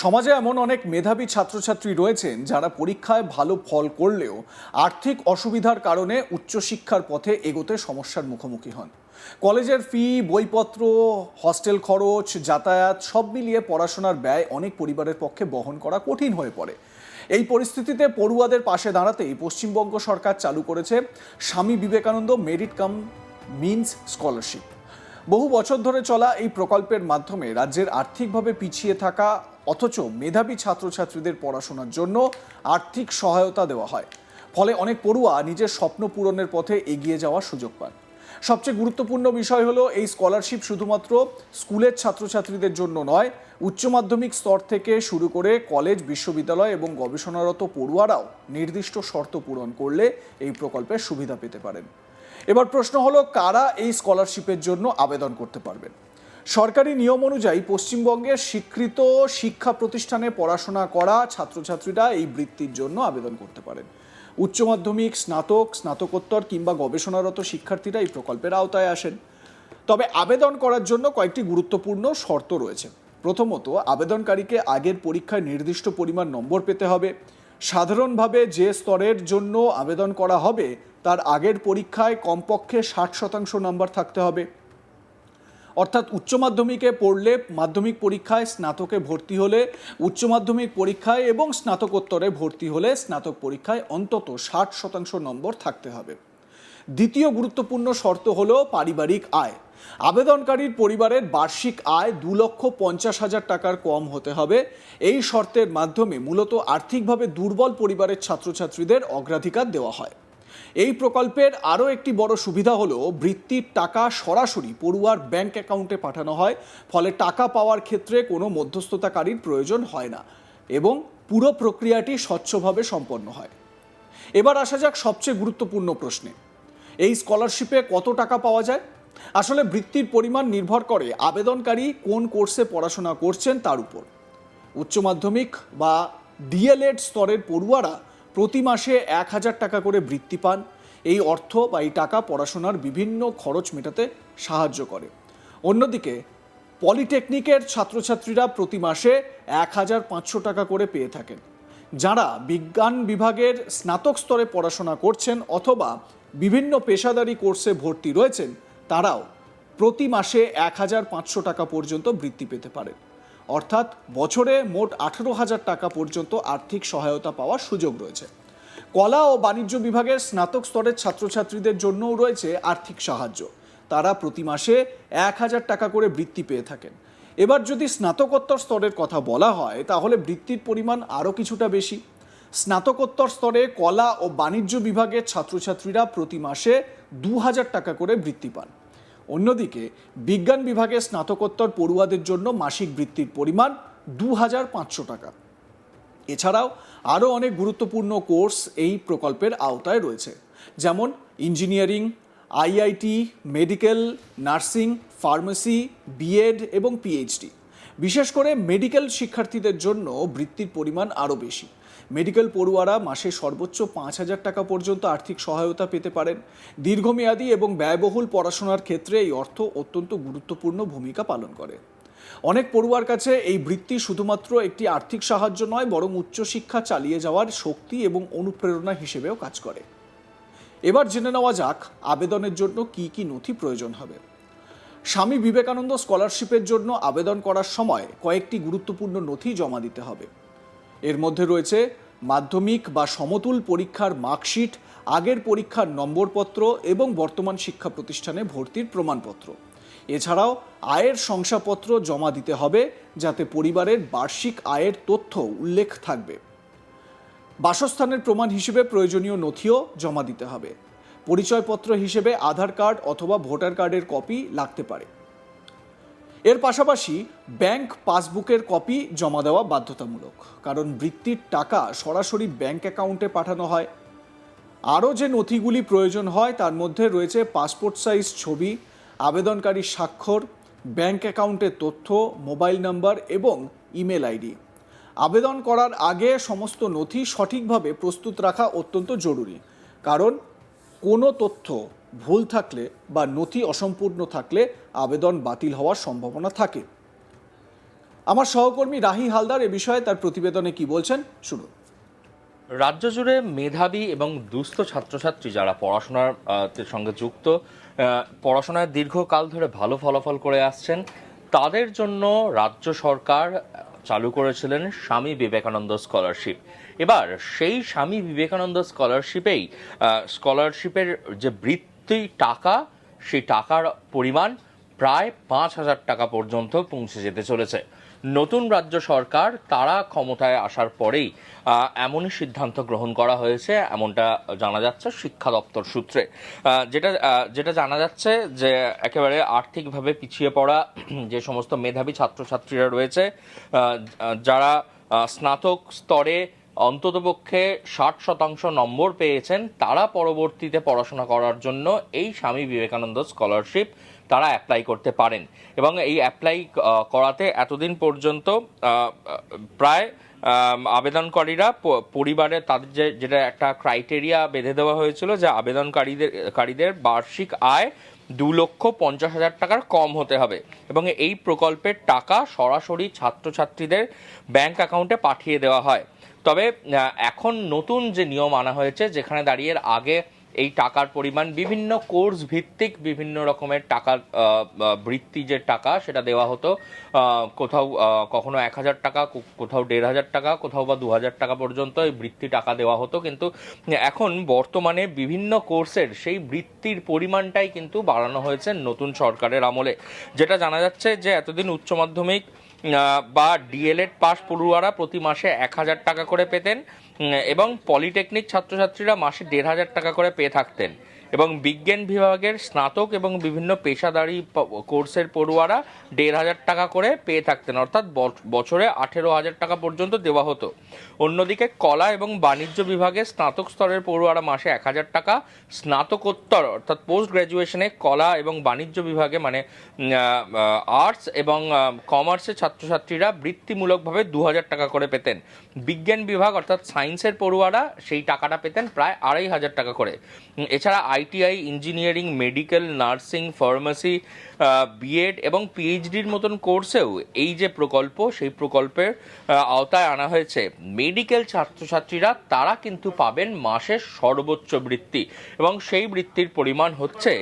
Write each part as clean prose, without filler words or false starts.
সমাজে এমন অনেক মেধাবী ছাত্রছাত্রী রয়েছেন যারা পরীক্ষায় ভালো ফল করলেও আর্থিক অসুবিধার কারণে উচ্চশিক্ষার পথে এগোতে সমস্যার মুখোমুখি হন। কলেজের ফি, বইপত্র, হস্টেল খরচ, যাতায়াত সব মিলিয়ে পড়াশোনার ব্যয় অনেক পরিবারের পক্ষে বহন করা কঠিন হয়ে পড়ে। এই পরিস্থিতিতে পড়ুয়াদের পাশে দাঁড়াতেই পশ্চিমবঙ্গ সরকার চালু করেছে Swami Vivekananda merit cum means scholarship. বহু বছর ধরে চলা এই প্রকল্পের মাধ্যমে রাজ্যের আর্থিকভাবে পিছিয়ে থাকা অথচ মেধাবী ছাত্রছাত্রীদের পড়াশোনার জন্য আর্থিক সহায়তা দেওয়া হয়। ফলে অনেক পড়ুয়া নিজের স্বপ্ন পূরণের পথে এগিয়ে যাওয়ার সুযোগ পান। সবচেয়ে গুরুত্বপূর্ণ বিষয় হলো এই স্কলারশিপ শুধুমাত্র স্কুলের ছাত্রছাত্রীদের জন্য নয়, উচ্চ মাধ্যমিক স্তর থেকে শুরু করে কলেজ, বিশ্ববিদ্যালয় এবং গবেষণারত পড়ুয়ারাও নির্দিষ্ট শর্ত পূরণ করলে এই প্রকল্পের সুবিধা পেতে পারেন। এবার প্রশ্ন হলো, কারা এই স্কলারশিপের জন্য আবেদন করতে পারবেন? সরকারি নিয়ম অনুযায়ী পশ্চিমবঙ্গের স্বীকৃত শিক্ষা প্রতিষ্ঠানে পড়াশোনা করা ছাত্রছাত্রীরা এই বৃত্তির জন্য আবেদন করতে পারেন। উচ্চ মাধ্যমিক, স্নাতক, স্নাতকোত্তর কিংবা গবেষণারত শিক্ষার্থীরা এই প্রকল্পের আওতায় আসেন। তবে আবেদন করার জন্য কয়েকটি গুরুত্বপূর্ণ শর্ত রয়েছে। প্রথমত, আবেদনকারীকে আগের পরীক্ষায় নির্দিষ্ট পরিমাণ নম্বর পেতে হবে। সাধারণভাবে যে স্তরের জন্য আবেদন করা হবে তার আগের পরীক্ষায় কমপক্ষে 60% নম্বর থাকতে হবে। অর্থাৎ উচ্চ মাধ্যমিকে পড়লে মাধ্যমিক পরীক্ষায় স্নাতকে ভর্তি হলে উচ্চ মাধ্যমিক পরীক্ষায় এবং স্নাতকোত্তরে ভর্তি হলে স্নাতক পরীক্ষায় অন্তত 60% নম্বর থাকতে হবে। দ্বিতীয় গুরুত্বপূর্ণ শর্ত হলো পারিবারিক আয়। আবেদনকারীর পরিবারের বার্ষিক আয় 2,50,000 টাকার কম হতে হবে। এই শর্তের মাধ্যমে মূলত আর্থিকভাবে দুর্বল পরিবারের ছাত্রছাত্রীদের অগ্রাধিকার দেওয়া হয়। এই প্রকল্পের আরও একটি বড় সুবিধা হলো বৃত্তির টাকা সরাসরি পড়ুয়ার ব্যাংক অ্যাকাউন্টে পাঠানো হয়। ফলে টাকা পাওয়ার ক্ষেত্রে কোনো মধ্যস্থতাকারীর প্রয়োজন হয় না এবং পুরো প্রক্রিয়াটি স্বচ্ছভাবে সম্পন্ন হয়। এবার আসা যাক সবচেয়ে গুরুত্বপূর্ণ প্রশ্নে, এই স্কলারশিপে কত টাকা পাওয়া যায়? আসলে বৃত্তির পরিমাণ নির্ভর করে আবেদনকারী কোন কোর্সে পড়াশোনা করছেন তার উপর। উচ্চ মাধ্যমিক বা ডিএলএড স্তরের পড়ুয়ারা প্রতি মাসে 1,000 টাকা করে বৃত্তি পান। এই অর্থ বা এই টাকা পড়াশোনার বিভিন্ন খরচ মেটাতে সাহায্য করে। অন্যদিকে পলিটেকনিকের ছাত্রছাত্রীরা প্রতি মাসে 1,500 টাকা করে পেয়ে থাকেন। যারা বিজ্ঞান বিভাগের স্নাতক স্তরে পড়াশোনা করছেন অথবা বিভিন্ন পেশাদারি কোর্সে ভর্তি রয়েছেন তারাও প্রতি মাসে 1,500 টাকা পর্যন্ত বৃত্তি পেতে পারেন। অর্থাৎ বছরে মোট 18,000 টাকা পর্যন্ত আর্থিক সহায়তা পাওয়ার সুযোগ রয়েছে। কলা ও বাণিজ্য বিভাগের স্নাতক স্তরের ছাত্রছাত্রীদের জন্যও রয়েছে আর্থিক সাহায্য। তারা প্রতি মাসে 1,000 টাকা করে বৃত্তি পেয়ে থাকেন। এবার যদি স্নাতকোত্তর স্তরের কথা বলা হয় তাহলে বৃত্তির পরিমাণ আরও কিছুটা বেশি। স্নাতকোত্তর স্তরে কলা ও বাণিজ্য বিভাগের ছাত্রছাত্রীরা প্রতি মাসে 2,000 টাকা করে বৃত্তি পান। অন্যদিকে বিজ্ঞান বিভাগের স্নাতকোত্তর পড়ুয়াদের জন্য মাসিক বৃত্তির পরিমাণ 2,500 টাকা। এছাড়াও আরও অনেক গুরুত্বপূর্ণ কোর্স এই প্রকল্পের আওতায় রয়েছে, যেমন engineering, IIT, medical, nursing, pharmacy, BEd এবং পিএইচডি। বিশেষ করে মেডিকেল শিক্ষার্থীদের জন্য বৃত্তির পরিমাণ আরও বেশি। মেডিকেল পড়ুয়ারা মাসে সর্বোচ্চ 5,000 টাকা পর্যন্ত আর্থিক সহায়তা পেতে পারেন। দীর্ঘমেয়াদী এবং ব্যয়বহুল পড়াশোনার ক্ষেত্রে এই অর্থ অত্যন্ত গুরুত্বপূর্ণ ভূমিকা পালন করে। অনেক পড়ুয়ার কাছে এই বৃত্তি শুধুমাত্র একটি আর্থিক সাহায্য নয়, বরং উচ্চশিক্ষা চালিয়ে যাওয়ার শক্তি এবং অনুপ্রেরণা হিসেবেও কাজ করে। এবার জেনে নেওয়া যাক আবেদনের জন্য কি কি নথি প্রয়োজন হবে। স্বামী বিবেকানন্দ স্কলারশিপের জন্য আবেদন করার সময় কয়েকটি গুরুত্বপূর্ণ নথি জমা দিতে হবে। এর মধ্যে রয়েছে মাধ্যমিক বা সমতুল পরীক্ষার মার্কশিট, আগের পরীক্ষার নম্বরপত্র এবং বর্তমান শিক্ষা প্রতিষ্ঠানে ভর্তির প্রমাণপত্র। এছাড়াও আয়ের শংসাপত্র জমা দিতে হবে যাতে পরিবারের বার্ষিক আয়ের তথ্য উল্লেখ থাকবে। বাসস্থানের প্রমাণ হিসেবে প্রয়োজনীয় নথিও জমা দিতে হবে। পরিচয়পত্র হিসেবে আধার কার্ড অথবা ভোটার কার্ডের কপি লাগতে পারে। এর পাশাপাশি ব্যাংক পাসবুকের কপি জমা দেওয়া বাধ্যতামূলক, কারণ বৃত্তির টাকা সরাসরি ব্যাংক অ্যাকাউন্টে পাঠানো হয়। আরও যে নথিগুলি প্রয়োজন হয় তার মধ্যে রয়েছে পাসপোর্ট সাইজ ছবি, আবেদনকারীর স্বাক্ষর, ব্যাংক অ্যাকাউন্টের তথ্য, মোবাইল নাম্বার এবং ইমেল আইডি। আবেদন করার আগে সমস্ত নথি সঠিকভাবে প্রস্তুত রাখা অত্যন্ত জরুরি, কারণ কোনো তথ্য ভুল থাকলে বা নথি অসম্পূর্ণ থাকলে আবেদন বাতিল হওয়ার সম্ভাবনা থাকে। আমার সহকর্মী রাহি হালদার এ বিষয়ে তার প্রতিবেদনে কি বলছেন শুনুন। রাজ্য জুড়ে মেধাবী এবং দুস্থ ছাত্রছাত্রী যারা পড়াশোনার সঙ্গে যুক্ত, পড়াশোনায় দীর্ঘকাল ধরে ভালো ফলাফল করে আসছেন, তাদের জন্য রাজ্য সরকার চালু করেছিলেন স্বামী বিবেকানন্দ স্কলারশিপ। এবার সেই স্বামী বিবেকানন্দ স্কলারশিপের যে বৃত্তি টাকা, সেই টাকার পরিমাণ প্রায় 5,000 টাকা পর্যন্ত পৌঁছে যেতে চলেছে। নতুন রাজ্য সরকার তারা ক্ষমতায় আসার পরেই এমনই সিদ্ধান্ত গ্রহণ করা হয়েছে, এমনটা জানা যাচ্ছে শিক্ষা দপ্তর সূত্রে। যেটা জানা যাচ্ছে যে একেবারে আর্থিকভাবে পিছিয়ে পড়া যে সমস্ত মেধাবী ছাত্রছাত্রীরা রয়েছে, যারা স্নাতক স্তরে অন্ততপক্ষে 60% নম্বর পেয়েছেন, তারা পরবর্তীতে পড়াশোনা করার জন্য এই স্বামী বিবেকানন্দ স্কলারশিপ তারা অ্যাপ্লাই করতে পারেন। এবং এই অ্যাপ্লাই করাতে এতদিন পর্যন্ত প্রায় আবেদনকারীরা পরিবারে তাদের যেটা একটা ক্রাইটেরিয়া বেঁধে দেওয়া হয়েছিল যে আবেদনকারীদের বার্ষিক আয় 2,50,000 টাকার কম হতে হবে এবং এই প্রকল্পের টাকা সরাসরি ছাত্রছাত্রীদের ব্যাংক অ্যাকাউন্টে পাঠিয়ে দেওয়া হয়। তবে এখন নতুন যে নিয়ম আনা হয়েছে, যেখানে দাঁড়িয়ে আগে এই টাকার পরিমাণ বিভিন্ন কোর্স ভিত্তিক বিভিন্ন রকমের টাকার বৃত্তি যে টাকা সেটা দেওয়া হতো, কোথাও কখনো 1,000 টাকা, কোথাও 1,500 টাকা, কোথাও বা 2,000 টাকা পর্যন্ত এই বৃত্তি টাকা দেওয়া হতো। কিন্তু এখন বর্তমানে বিভিন্ন কোর্সের সেই বৃত্তির পরিমাণটাই কিন্তু বাড়ানো হয়েছে নতুন সরকারের আমলে। যেটা জানা যাচ্ছে যে এতদিন উচ্চ মাধ্যমিক বা ডিএলএড পাস পড়ুয়ারা প্রতি মাসে 1,000 টাকা করে পেতেন এবং পলিটেকনিক ছাত্রছাত্রীরা মাসে 1,500 টাকা করে পেয়ে থাকতেন এবং বিজ্ঞান বিভাগের স্নাতক এবং বিভিন্ন পেশাদারি কোর্সের পড়ুয়ারা 1,500 টাকা করে পেয়ে থাকতেন, অর্থাৎ বছরে 18,000 টাকা পর্যন্ত দেওয়া হতো। অন্যদিকে কলা এবং বাণিজ্য বিভাগের স্নাতক স্তরের পড়ুয়ারা মাসে 1,000 টাকা, স্নাতকোত্তর অর্থাৎ পোস্ট গ্র্যাজুয়েশনে কলা এবং বাণিজ্য বিভাগে মানে আর্টস এবং কমার্সের ছাত্রছাত্রীরা বৃত্তিমূলকভাবে 2,000 টাকা করে পেতেন। বিজ্ঞান বিভাগ অর্থাৎ সায়েন্সের পড়ুয়ারা সেই টাকাটা পেতেন প্রায় 2,500 টাকা করে। এছাড়া ITI, engineering, medical, nursing, pharmacy, BEd এবং পিএইচডির মতন কোর্সেও এই যে প্রকল্প, সেই প্রকল্পের আওতায় আনা হয়েছে মেডিকেল ছাত্রছাত্রীরা, তারা কিন্তু পাবেন মাসের সর্বোচ্চ বৃত্তি এবং সেই বৃত্তির পরিমাণ হচ্ছে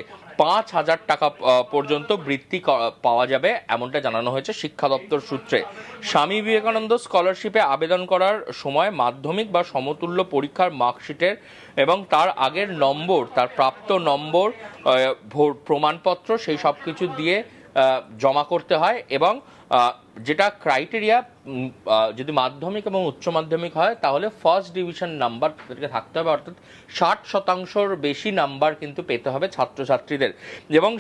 5,000 টাকা পর্যন্ত বৃত্তি পাওয়া যাবে, এমনটা জানানো হয়েছে শিক্ষা দপ্তর সূত্রে। স্বামী বিবেকানন্দ স্কলারশিপে আবেদন করার সময় মাধ্যমিক বা সমতুল্য পরীক্ষার মার্কশিটের এবং তার আগের নম্বর, তার প্রাপ্ত নম্বর, প্রমাণপত্র সেই সব কিছু দিয়ে জমা করতে হয় এবং যেটা ক্রাইটেরিয়া, যদি মাধ্যমিক এবং উচ্চ মাধ্যমিক হয় তাহলে ফার্স্ট ডিভিশন নাম্বার তাদেরকে থাকতে হবে, অর্থাৎ 60%র বেশি নাম্বার কিন্তু পেতে হবে ছাত্রছাত্রীদের এবং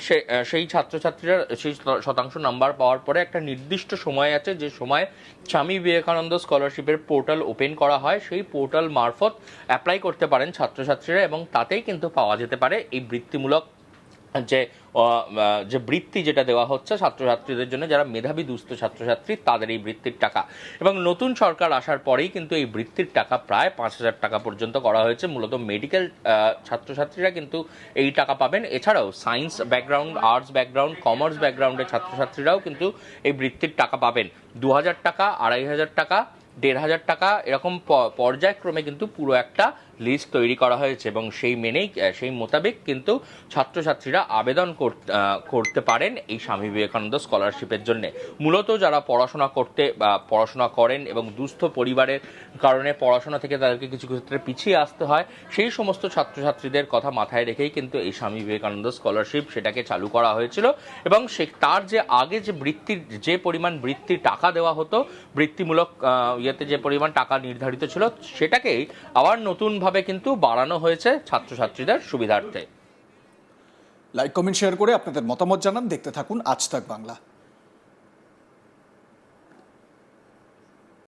সেই ছাত্রছাত্রীরা সেই শতাংশ নাম্বার পাওয়ার পরে একটা নির্দিষ্ট সময় আছে, যে সময় স্বামী বিবেকানন্দ স্কলারশিপের পোর্টাল ওপেন করা হয়, সেই পোর্টাল মারফত অ্যাপ্লাই করতে পারেন ছাত্রছাত্রীরা এবং তাতেই কিন্তু পাওয়া যেতে পারে এই বৃত্তিমূলক যে বৃত্তি যেটা দেওয়া হচ্ছে ছাত্রছাত্রীদের জন্য, যারা মেধাবী দুস্থ ছাত্রছাত্রী, তাদের এই বৃত্তির টাকা। এবং নতুন সরকার আসার পরেই কিন্তু এই বৃত্তির টাকা প্রায় 5,000 টাকা পর্যন্ত করা হয়েছে। মূলত মেডিকেল ছাত্রছাত্রীরা কিন্তু এই টাকা পাবেন। এছাড়াও science background, arts background, commerce ব্যাকগ্রাউন্ডের ছাত্রছাত্রীরাও কিন্তু এই বৃত্তির টাকা পাবেন। 2,000 টাকা, 2,500 টাকা, 1,500 টাকা, এরকম পর্যায়ক্রমে কিন্তু পুরো একটা লিস্ট তৈরি করা হয়েছে এবং সেই মোতাবেক কিন্তু ছাত্রছাত্রীরা আবেদন করতে পারেন এই স্বামী বিবেকানন্দ স্কলারশিপের জন্য। মূলত যারা পড়াশোনা করেন এবং দুস্থ পরিবারের কারণে পড়াশোনা থেকে তাদেরকে কিছু ক্ষেত্রে পিছিয়ে আসতে হয়, সেই সমস্ত ছাত্রছাত্রীদের কথা মাথায় রেখেই কিন্তু এই স্বামী বিবেকানন্দ স্কলারশিপ সেটাকে চালু করা হয়েছিল এবং তার যে আগে যে পরিমাণ বৃত্তির টাকা দেওয়া হতো, বৃত্তিমূলক যে পরিমাণ টাকা নির্ধারিত ছিল, সেটাকেই আবার নতুনভাবে কিন্তু বাড়ানো হয়েছে ছাত্রছাত্রীদের সুবিধার্থে। লাইক, কমেন্ট, শেয়ার করে আপনাদের মতামত জানান। দেখতে থাকুন আজ তাক বাংলা।